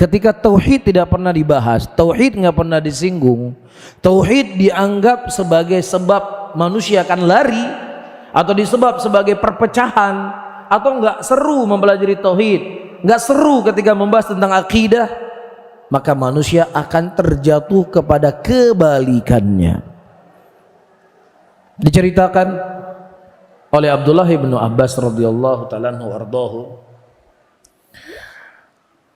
ketika tauhid tidak pernah dibahas, tauhid nggak pernah disinggung, tauhid dianggap sebagai sebab manusia akan lari, atau disebab sebagai perpecahan, atau nggak seru mempelajari tauhid, nggak seru ketika membahas tentang akidah, maka manusia akan terjatuh kepada kebalikannya. Diceritakan oleh Abdullah bin Abbas radhiyallahu ta'ala anhu warḍahu,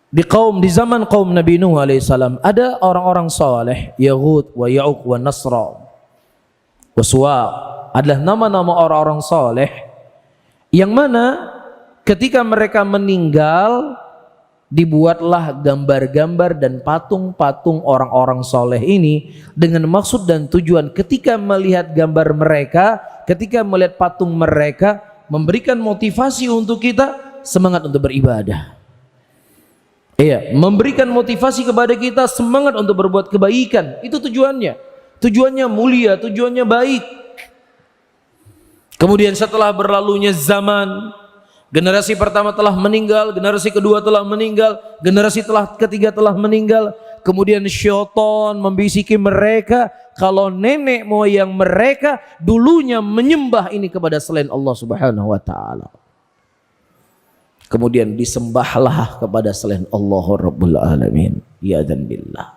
di zaman kaum Nabi Nuh alaihissalam ada orang-orang saleh, Yahud wa Ya'uq wa Nasra wa Suwa, adalah nama-nama orang-orang saleh yang mana ketika mereka meninggal dibuatlah gambar-gambar dan patung-patung orang-orang saleh ini dengan maksud dan tujuan ketika melihat gambar mereka, ketika melihat patung mereka, memberikan motivasi untuk kita semangat untuk beribadah. Iya, memberikan motivasi kepada kita semangat untuk berbuat kebaikan. Itu tujuannya. Tujuannya mulia, tujuannya baik. Kemudian setelah berlalunya zaman, generasi pertama telah meninggal, generasi kedua telah meninggal, generasi ketiga telah meninggal. Kemudian syaitan membisiki mereka kalau nenek moyang mereka dulunya menyembah ini kepada selain Allah Subhanahu wa taala. Kemudian disembahlah kepada selain Allah Rabbul Alamin. Ya dan billah.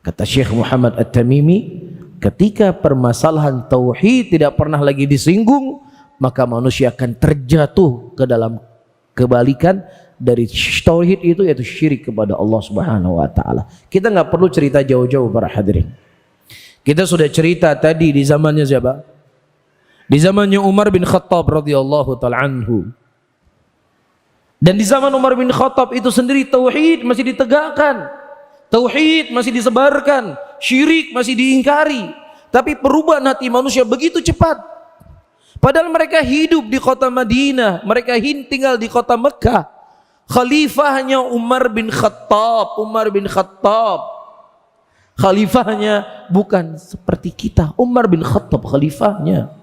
Kata Syekh Muhammad At-Tamimi, ketika permasalahan tauhid tidak pernah lagi disinggung, maka manusia akan terjatuh ke dalam kebalikan dari tauhid itu, yaitu syirik kepada Allah Subhanahu wa taala. Kita nggak perlu cerita jauh-jauh para hadirin. Kita sudah cerita tadi di zamannya siapa? Di zamannya Umar bin Khattab radhiyallahu taala anhu. Dan di zaman Umar bin Khattab itu sendiri tauhid masih ditegakkan, tauhid masih disebarkan, syirik masih diingkari. Tapi perubahan hati manusia begitu cepat. Padahal mereka hidup di kota Madinah, mereka tinggal di kota Mekah. Khalifahnya Umar bin Khattab, Khalifahnya bukan seperti kita. Umar bin Khattab khalifahnya.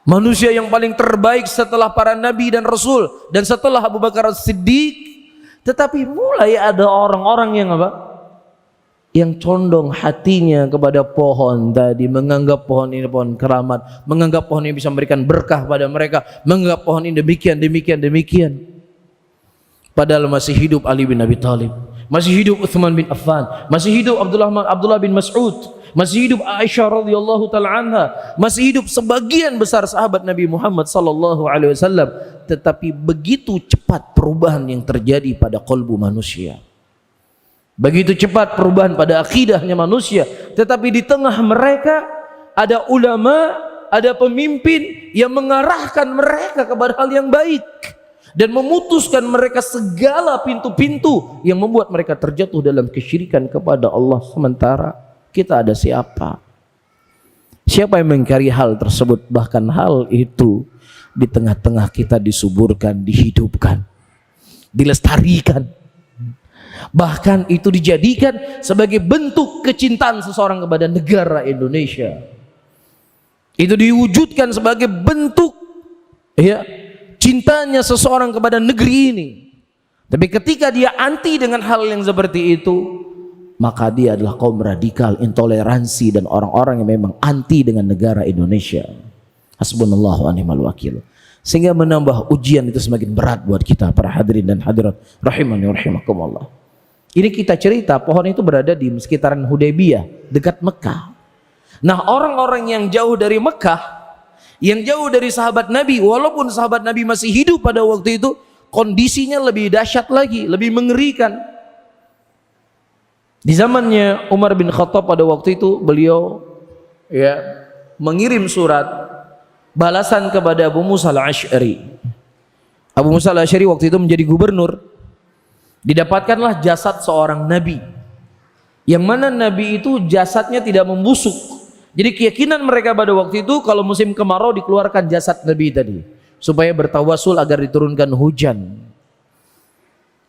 Manusia yang paling terbaik setelah para nabi dan rasul dan setelah Abu Bakar As-Siddiq. Tetapi mulai ada orang-orang yang apa? Yang condong hatinya kepada pohon tadi, menganggap pohon ini pohon keramat, menganggap pohon ini bisa memberikan berkah pada mereka, menganggap pohon ini demikian. Padahal masih hidup Ali bin Abi Thalib, masih hidup Utsman bin Affan, masih hidup Abdullah bin Mas'ud, masih hidup Aisyah radhiyallahu taala anha, masih hidup sebagian besar sahabat Nabi Muhammad sallallahu alaihi wasallam. Tetapi begitu cepat perubahan yang terjadi pada qalbu manusia, begitu cepat perubahan pada akidahnya manusia. Tetapi di tengah mereka ada ulama, ada pemimpin yang mengarahkan mereka kepada hal yang baik dan memutuskan mereka segala pintu-pintu yang membuat mereka terjatuh dalam kesyirikan kepada Allah. Sementara kita ada siapa? Siapa yang mengingkari hal tersebut? Bahkan hal itu di tengah-tengah kita disuburkan, dihidupkan, dilestarikan. Bahkan itu dijadikan sebagai bentuk kecintaan seseorang kepada negara Indonesia. Itu diwujudkan sebagai bentuk cintanya seseorang kepada negeri ini. Tapi ketika dia anti dengan hal yang seperti itu, maka dia adalah kaum radikal, intoleransi, dan orang-orang yang memang anti dengan negara Indonesia. Hasbunallahu wa ni'mal wakil. Sehingga menambah ujian itu semakin berat buat kita para hadirin dan hadirat rahimani wa rahimakumullah. Ini kita cerita pohon itu berada di sekitaran Hudaybiyah, dekat Mekah. Nah, orang-orang yang jauh dari Mekah, yang jauh dari sahabat Nabi, walaupun sahabat Nabi masih hidup pada waktu itu, kondisinya lebih dahsyat lagi, lebih mengerikan. Di zamannya Umar bin Khattab pada waktu itu, beliau mengirim surat balasan kepada Abu Musa al-Asy'ari. Abu Musa al-Asy'ari waktu itu menjadi gubernur. Didapatkanlah jasad seorang nabi, yang mana nabi itu jasadnya tidak membusuk. Jadi keyakinan mereka pada waktu itu kalau musim kemarau dikeluarkan jasad nabi tadi supaya bertawasul agar diturunkan hujan.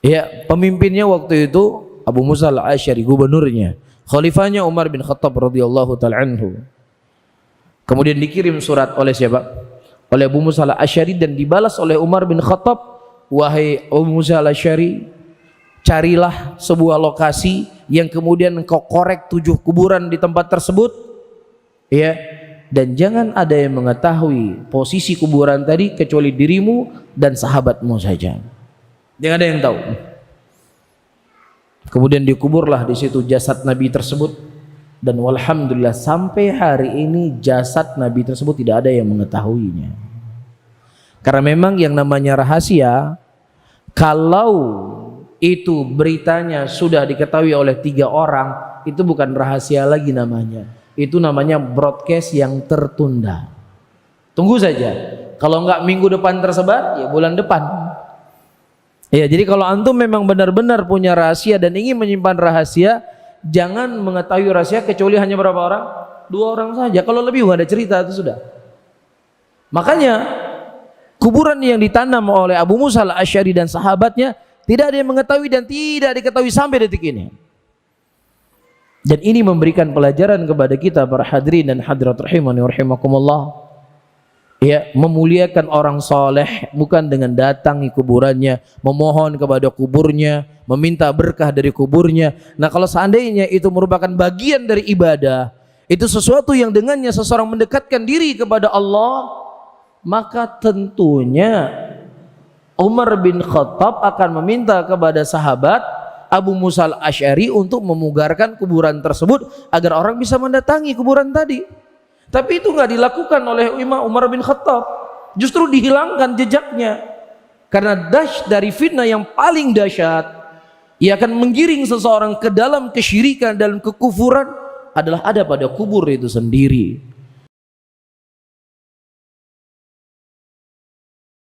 Ya, pemimpinnya waktu itu Abu Musa al-Asy'ari, gubernurnya. Khalifahnya Umar bin Khattab radhiyallahu ta'ala anhu. Kemudian dikirim surat oleh siapa? Oleh Abu Musa al-Asy'ari, dan dibalas oleh Umar bin Khattab, wahai Abu Musa al-Asy'ari, carilah sebuah lokasi yang kemudian engkau korek 7 kuburan di tempat tersebut, ya, dan jangan ada yang mengetahui posisi kuburan tadi kecuali dirimu dan sahabatmu saja. Jangan ada yang tahu. Kemudian dikuburlah di situ jasad Nabi tersebut, dan walhamdulillah sampai hari ini jasad Nabi tersebut tidak ada yang mengetahuinya. Karena memang yang namanya rahasia, kalau itu beritanya sudah diketahui oleh 3 orang, itu bukan rahasia lagi namanya. Itu namanya broadcast yang tertunda. Tunggu saja. Kalau enggak minggu depan tersebar, ya bulan depan. Ya, jadi kalau antum memang benar-benar punya rahasia dan ingin menyimpan rahasia, jangan mengetahui rahasia kecuali hanya berapa orang? 2 orang saja. Kalau lebih ada cerita itu sudah. Makanya kuburan yang ditanam oleh Abu Musa al-Asy'ari dan sahabatnya tidak ada yang mengetahui dan tidak diketahui sampai detik ini. Dan ini memberikan pelajaran kepada kita para hadirin dan hadirat rahimani wa rahimakumullah. Ya, memuliakan orang soleh bukan dengan datangi kuburannya, memohon kepada kuburnya, meminta berkah dari kuburnya. Nah, kalau seandainya itu merupakan bagian dari ibadah, itu sesuatu yang dengannya seseorang mendekatkan diri kepada Allah, maka tentunya Umar bin Khattab akan meminta kepada sahabat Abu Musa al-Asy'ari untuk memugarkan kuburan tersebut agar orang bisa mendatangi kuburan tadi. Tapi itu nggak dilakukan oleh Imam Umar bin Khattab, justru dihilangkan jejaknya. Karena dari fitnah yang paling dahsyat, ia akan menggiring seseorang ke dalam kesyirikan dan kekufuran adalah ada pada kubur itu sendiri.